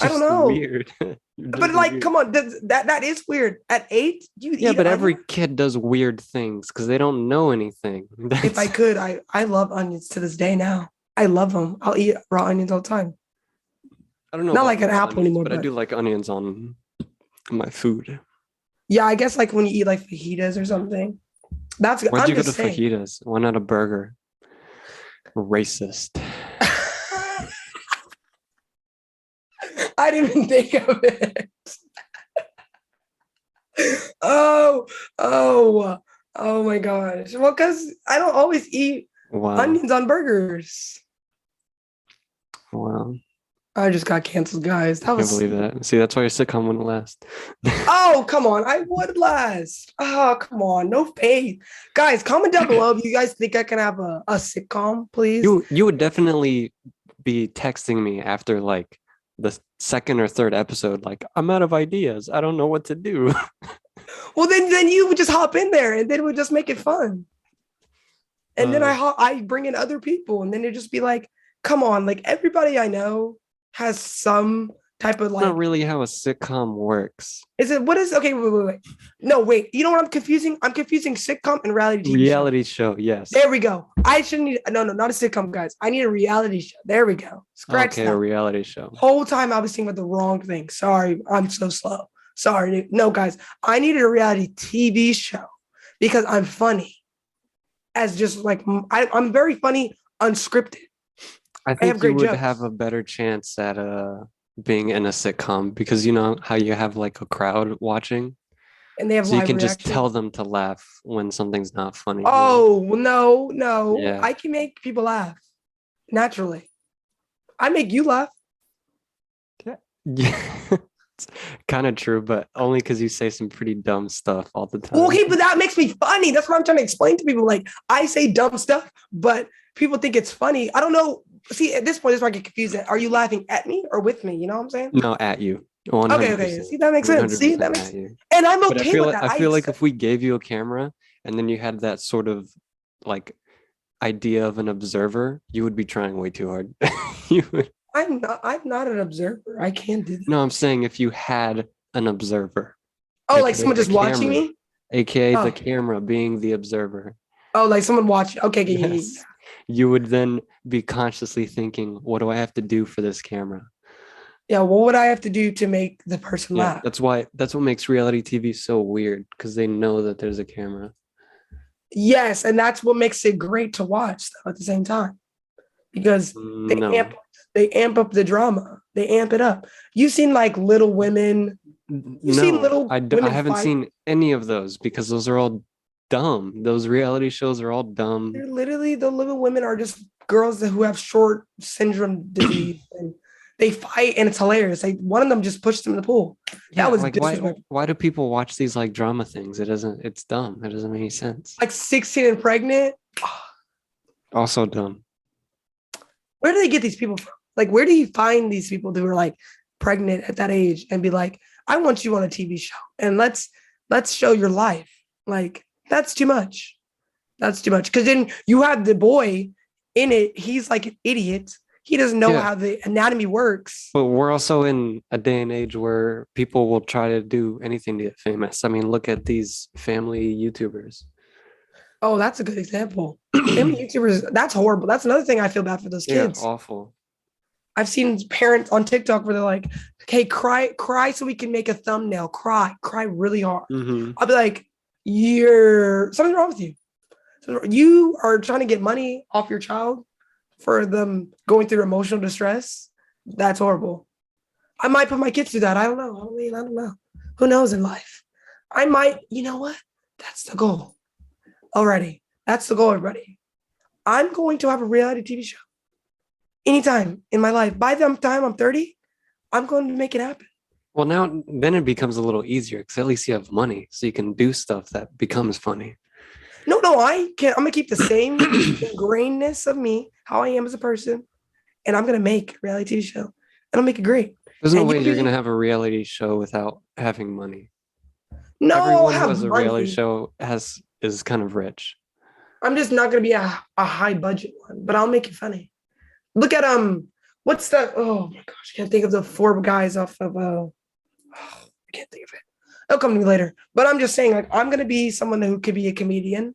I don't Just know. weird. You're But just like, weird. come on, that is weird. At 8, you Yeah, eat but every onions? kid does weird things because they don't know anything. If I could, I love onions to this day now. I love them. I'll eat raw onions all the time. I don't know Not about like an raw apple onions, anymore, but I but do like onions on my food. yeah, I guess like when you eat like fajitas or something. That's Why'd I'm you go to just saying. fajitas? Why not a burger? Racist. I didn't even think of it. Oh, oh, oh my gosh. Well, because I don't always eat Wow. onions on burgers. Wow. I just got canceled, guys. That Can't was believe that. See, that's why your sitcom wouldn't last. oh, come on. I would last. Oh, come on. No faith. Guys, comment down below if you guys think I can have a sitcom, please. You would definitely be texting me after like the second or third episode, like, I'm out of ideas. I don't know what to do. Well, then you would just hop in there and then we'd just make it fun. And then I bring in other people and then it'd just be like, come on, like everybody I know has some type of That's like not really how a sitcom works. is it what is okay, wait. No, wait. You know what I'm confusing? I'm confusing sitcom and reality TV show. Reality show, yes. There we go. I shouldn't need no, not a sitcom, guys. I need a reality show. There we go. Scratch Okay, that. a reality show. Whole time I was thinking about the wrong thing. Sorry, I'm so slow. Sorry. No, guys, I needed a reality TV show because I'm funny. As just like I'm very funny, unscripted. I have think you great would jokes. have a better chance at being in a sitcom because you know how you have like a crowd watching, And they have so you live can just reactions. tell them to laugh when something's not funny. You know? Oh, no. Yeah. I can make people laugh naturally. I make you laugh. Yeah, it's kind of true, but only because you say some pretty dumb stuff all the time. Well, okay, but that makes me funny. That's what I'm trying to explain to people. Like, I say dumb stuff, but people think it's funny. I don't know. See, at this point, this is where I get confused. Are you laughing at me or with me? You know what I'm saying? No, at you. Okay. See, that makes sense. See, that makes at you. and I'm But okay with that. I feel like if we gave you a camera and then you had that sort of like idea of an observer, you would be trying way too hard. You would. I'm not an observer. I can't do that. No, I'm saying if you had an observer. Oh, like AKA someone the just watching camera, me? AKA Oh. the camera being the observer. Oh, like someone watching. Okay, Yes. You would then be consciously thinking, what do I have to do for this camera? Yeah, what would I have to do to make the person Yeah, laugh? that's what makes reality TV so weird because they know that there's a camera. Yes, and that's what makes it great to watch though, at the same time. Because No. they amp up the drama. They amp it up. You've seen like Little Women. You've seen Little I Women haven't fight. seen any of those because those are all dumb. Those reality shows are all dumb. They're literally the Little Women are just girls who have short syndrome disease and they fight and it's hilarious. Like one of them just pushed them in the pool. Yeah, That was like disrespectful. why do people watch these like drama things? It's dumb. It doesn't make any sense. Like 16 and pregnant. Also dumb. Where do they get these people from? Like, where do you find these people who are like pregnant at that age and be like, I want you on a TV show and let's show your life. Like, that's too much. That's too much. Because then you have the boy in it. He's like an idiot. He doesn't know how the anatomy works. But we're also in a day and age where people will try to do anything to get famous. I mean, look at these family YouTubers. Oh, that's a good example. Family YouTubers, that's horrible. That's another thing I feel bad for those kids. Yeah, awful. I've seen parents on TikTok where they're like, "Hey, cry so we can make a thumbnail. Cry really hard." Mm-hmm. I'll be like, something's wrong with you. You are trying to get money off your child for them going through emotional distress. That's horrible. I might put my kids through that. I don't know. I don't know. Who knows in life? I might, you know what? That's the goal. Already. That's the goal, everybody. I'm going to have a reality TV show anytime in my life. By the time I'm 30, I'm going to make it happen. Well, then it becomes a little easier because at least you have money, so you can do stuff that becomes funny. No, I can't. I'm gonna keep the same ingrainedness of me, how I am as a person, and I'm gonna make a reality TV show, and I'll make it great. There's no And way you'll you're be- gonna have a reality show without having money. No, Everyone who have has a reality money. show is kind of rich. I'm just not gonna be a high budget one, but I'll make it funny. Look at what's that? Oh my gosh, I can't think of the four guys off of I can't think of it. It'll come to me later. But I'm just saying, like, I'm gonna be someone who could be a comedian,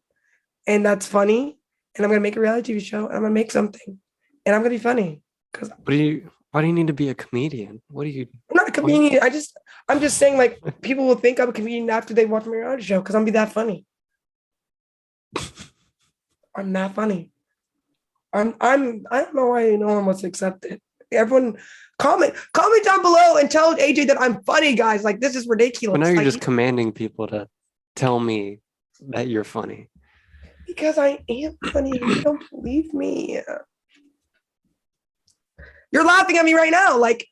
and that's funny. And I'm gonna make a reality TV show, and I'm gonna make something, and I'm gonna be funny because I'm Why do you need to be a comedian? What do you not a comedian. I'm just saying, like, people will think I'm a comedian after they watch my reality show because I'm gonna be that funny. I'm that funny. I don't know why no one wants to accept it. Everyone comment down below and tell AJ that I'm funny, guys. Like, this is ridiculous. But now you're Like, just commanding people to tell me that you're funny. because I am funny. You don't believe me. You're laughing at me right now, like,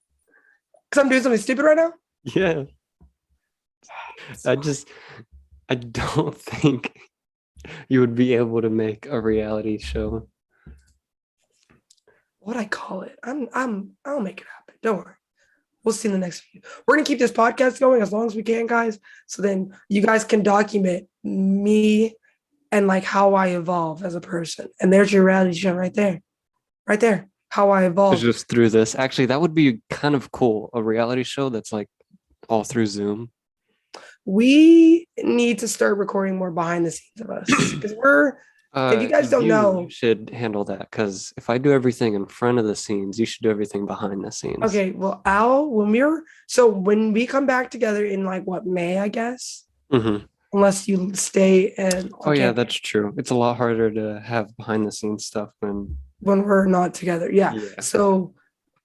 because I'm doing something stupid right now. Yeah. I don't think you would be able to make a reality show. What I call it? I'll make it happen. Don't worry. We'll see in the next video. We're gonna keep this podcast going as long as we can, guys. So then you guys can document me and like how I evolve as a person. And there's your reality show right there. Right there. How I It's evolve. just through this. Actually, that would be kind of cool. A reality show that's like all through Zoom. We need to start recording more behind the scenes of us. Because if you guys don't know. should handle that, because if I do everything in front of the scenes, you should do everything behind the scenes. Okay, well, when we come back together in like what, May, I guess? Mm-hmm. Unless you stay and Oh yeah, that's true. It's a lot harder to have behind the scenes stuff when we're not together. Yeah. Yeah. So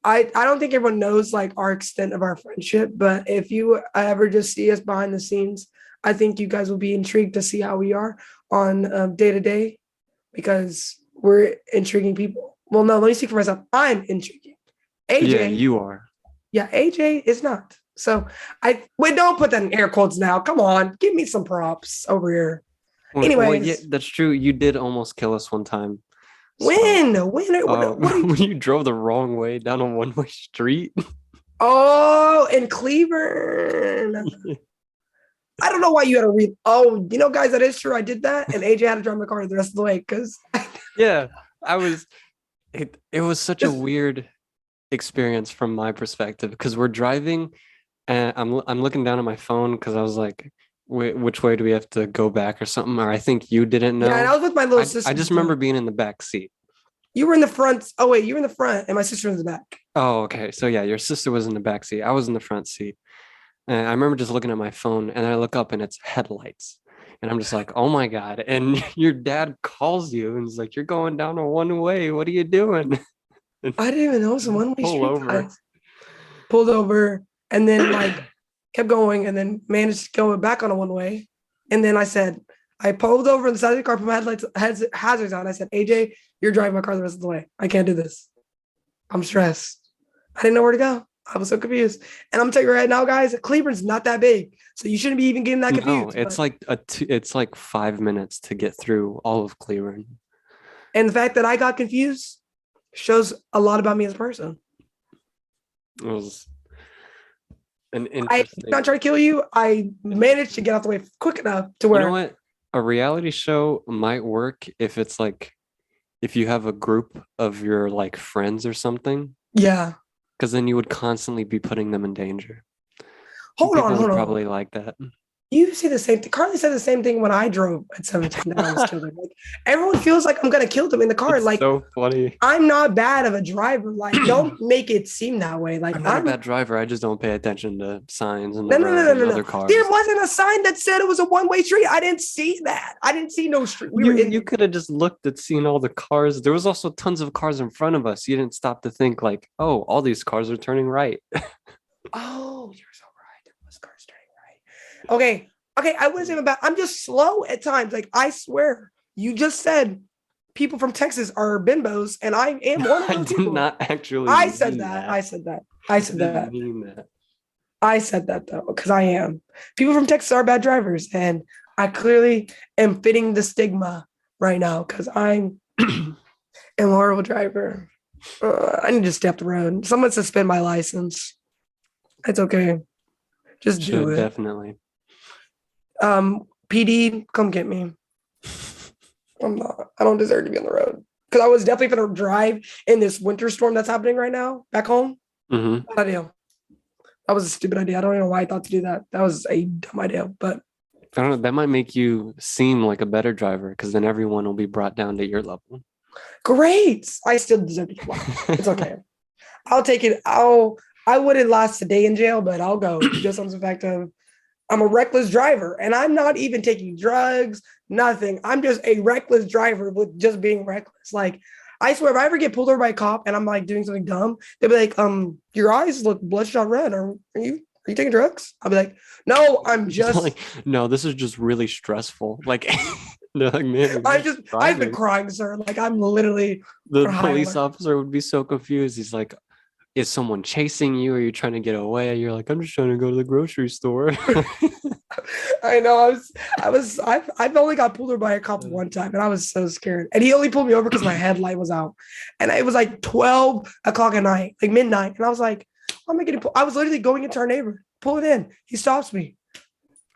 I don't think everyone knows like our extent of our friendship, but if you ever just see us behind the scenes, I think you guys will be intrigued to see how we are on day to day, because we're intriguing people. Well, no, let me speak for myself. I'm intriguing. AJ, Yeah, you are. Yeah, AJ is not. So don't put that in air quotes now. Come on, give me some props over here. Well, Anyways, yeah, that's true. You did almost kill us one time. when? What when you drove the wrong way down a one-way street. Oh, in Cleveland. I don't know why you had to read. Oh, guys, that is true. I did that, and AJ had to drive my car the rest of the way because. Yeah, it was such a weird experience from my perspective, because we're driving and I'm looking down at my phone because I was like, which way do we have to go back or something? Or I think you didn't know. Yeah, and I was with my little sister. I just remember being in the back seat. You were in the front. Oh wait, you were in the front, and my sister was in the back. Oh, okay. So yeah, your sister was in the back seat. I was in the front seat. And I remember just looking at my phone, and I look up and it's headlights. And I'm just like, oh my God. And your dad calls you and is like, you're going down a one way. What are you doing? I didn't even know it was a one-way Pull street. over. Guys. Pulled over and then kept going and then managed to go back on a one-way. And then I pulled over on the side of the car, put my hazards on. I said, AJ, you're driving my car the rest of the way. I can't do this. I'm stressed. I didn't know where to go. I was so confused. And I'm telling you right now, guys, Cleveland's not that big. So you shouldn't be even getting that confused. No, it's like 5 minutes to get through all of Cleveland. And the fact that I got confused shows a lot about me as a person. It was an interesting. I'm not trying to kill you. I managed to get out the way quick enough to where. You know what? A reality show might work if it's like, if you have a group of your like friends or something. Yeah. Because then you would constantly be putting them in danger. Hold People on. would probably like that. You say the same thing. Carly said the same thing when I drove at 17 that I almost killed her. Like, everyone feels like I'm gonna kill them in the car. It's like, so funny. I'm not bad of a driver. Like, don't make it seem that way. Like, I'm not a bad driver. I just don't pay attention to signs and no. other cars. There wasn't a sign that said it was a one-way street. I didn't see that. I didn't see no street. You could have just looked at seeing all the cars. There was also tons of cars in front of us. You didn't stop to think like, oh, all these cars are turning right. Oh, you're so right. There was cars turning right. Okay, I wasn't even bad. I'm just slow at times. Like, I swear, you just said people from Texas are bimbos, and I am one of those I did people. not actually. I said that. I said that. I said that. Mean that. I said that though, because I am. People from Texas are bad drivers, and I clearly am fitting the stigma right now because I'm a horrible driver. I need to stay up the road. Someone suspend my license. It's okay. Just do Should it. definitely. PD, come get me. I'm not. I don't deserve to be on the road because I was definitely gonna drive in this winter storm that's happening right now back home. Hmm. Bad idea. That was a stupid idea. I don't even know why I thought to do that. That was a dumb idea, but I don't know. That might make you seem like a better driver because then everyone will be brought down to your level. great. I still deserve to get locked. It's okay. I'll take it. I wouldn't last a day in jail, but I'll go just on the fact of I'm a reckless driver and I'm not even taking drugs, nothing. I'm just a reckless driver with just being reckless. Like, I swear, if I ever get pulled over by a cop and I'm like doing something dumb, they'll be like, your eyes look bloodshot red. Are you taking drugs? I'll be like, no, I'm Just just, like, no, this is just really stressful. Like, they're like, man, I've been driving. crying, sir. Like, I'm literally The on high police alert. officer would be so confused. He's like, is someone chasing you? Are you trying to get away? You're like, I'm just trying to go to the grocery store. I know. I've only got pulled over by a cop one time, and I was so scared. And he only pulled me over because my headlight was out, and it was like 12 o'clock at night, like midnight. And I was like, "Why am I getting pulled?" I was literally going into our neighborhood, pull it in. He stops me,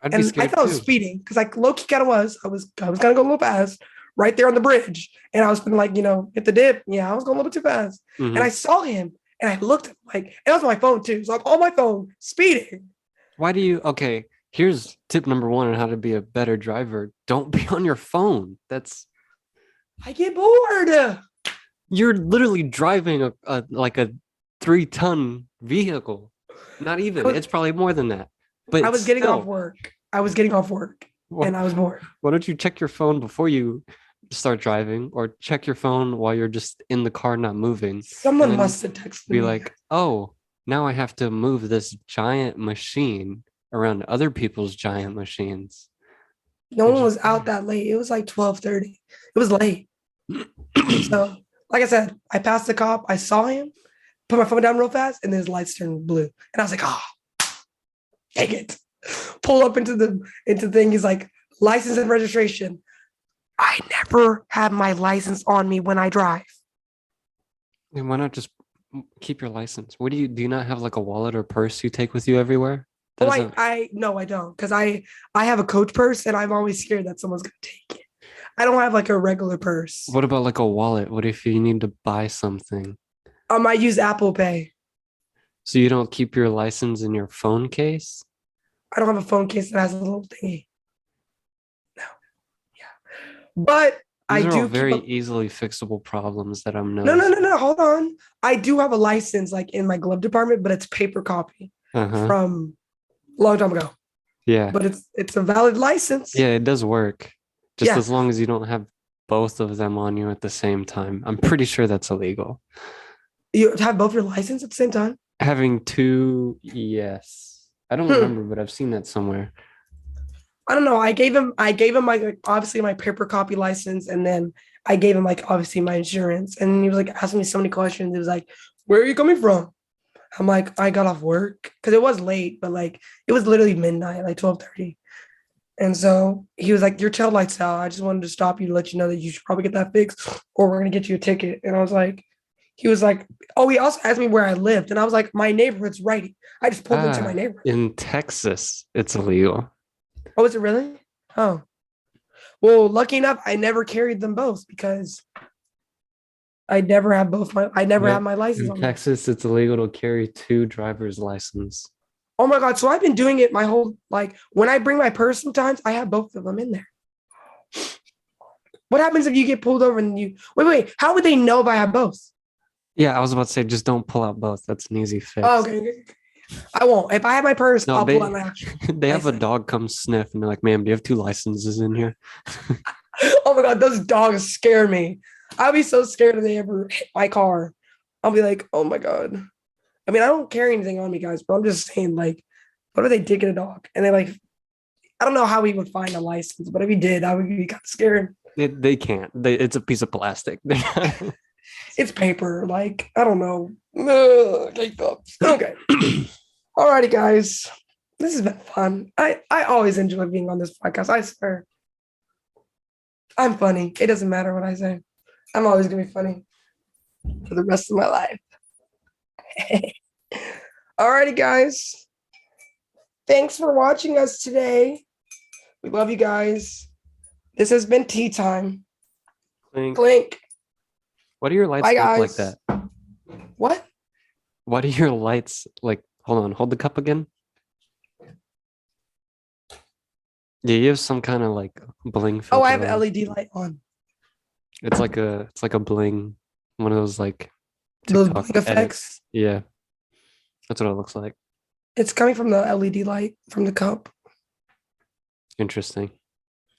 I'd be and I scared thought I was too. speeding because like low key kind of was. I was gonna go a little fast right there on the bridge, and I was gonna like hit the dip. Yeah, I was going a little bit too fast, and I Hmm. saw him, and I looked at him, like, and that was my phone too. So I'm on my phone speeding. Why do you? Okay, here's tip number one on how to be a better driver. Don't be on your phone. I get bored. You're literally driving a like a 3-ton vehicle. Not I even. was, It's probably more than that. I But was getting off still, work. I was getting off work why, and I was bored. why don't you check your phone before you start driving, or check your phone while you're just in the car not moving, and Someone then must have texted be me. like, oh, now I have to move this giant machine around other people's giant machines. No And one just was out that late. It was like 12:30. It was late. So, like I said, I passed the cop. I saw him, put my phone down real fast, and then his lights turned blue. And I was like, oh, dang it. Pull up into the thing. He's like, license and registration. I never have my license on me when I drive. And why not just keep your license? What do you not have like a wallet or purse you take with you everywhere? That Oh, doesn't. I no, I don't, because I have a coach purse and I'm always scared that someone's gonna take it. I don't have like a regular purse. What about like a wallet? What if you need to buy something? I might use Apple Pay. So you don't keep your license in your phone case? I don't have a phone case that has a little thingy. No, yeah, but I These are all do keep very a. easily fixable problems that I'm No, no, noticing. no, no. Hold on. I do have a license like in my glove department, but it's paper copy Uh-huh. from a long time ago. Yeah. But it's a valid license. Yeah, it does work. Just Yeah, as long as you don't have both of them on you at the same time. I'm pretty sure that's illegal. you have both your license at the same time. Having two, yes. I don't Hmm. remember, but I've seen that somewhere. I don't know. I gave him my like, obviously my paper copy license, and then I gave him like obviously my insurance. And he was like asking me so many questions. He was like, "Where are you coming from?" I'm like, "I got off work because it was late, but like it was literally midnight, like 12:30." And so he was like, "Your tail lights out. I just wanted to stop you to let you know that you should probably get that fixed, or we're gonna get you a ticket." And I was like, he was like, "Oh," he also asked me where I lived, and I was like, "My neighborhood's right." I just pulled into my neighborhood. In Texas, it's illegal. Oh, is it really? Oh. Well, lucky enough, I never carried them both because I never Yep. had my license In on me. Texas, it's illegal to carry two driver's license. Oh my God. So I've been doing it my whole like when I bring my purse sometimes, I have both of them in there. What happens if you get pulled over and you wait, how would they know if I have both? Yeah, I was about to say, just don't pull out both. That's an easy Oh, fix. okay. I won't. If I have my purse, No, I'll pull out my actual they have a license. dog come sniff and they're like, ma'am, do you have two licenses in here? Oh my God, those dogs scare me. I'll be so scared if they ever hit my car. I'll be like, oh my God. I mean, I don't carry anything on me, guys, but I'm just saying, like, what if they did get a dog? And they like, I don't know how he would find a license, but if he did, I would be kind of scared. They can't. It's a piece of plastic. It's paper. Like, I don't know. Ugh, okay. Alrighty, guys. This has been fun. I always enjoy being on this podcast. I swear. I'm funny. It doesn't matter what I say. I'm always gonna be funny for the rest of my life. Alrighty, guys. Thanks for watching us today. We love you guys. This has been Tea Time. Clink. Clink. Why do your lights Bye, look like guys. that? What? Why do your lights like? Hold on, hold the cup again. Yeah, you have some kind of like bling filter. Oh, I have on. LED light on. It's like a bling, one of those like Those TikTok bling effects. edits. Yeah, that's what it looks like. It's coming from the LED light from the cup. Interesting.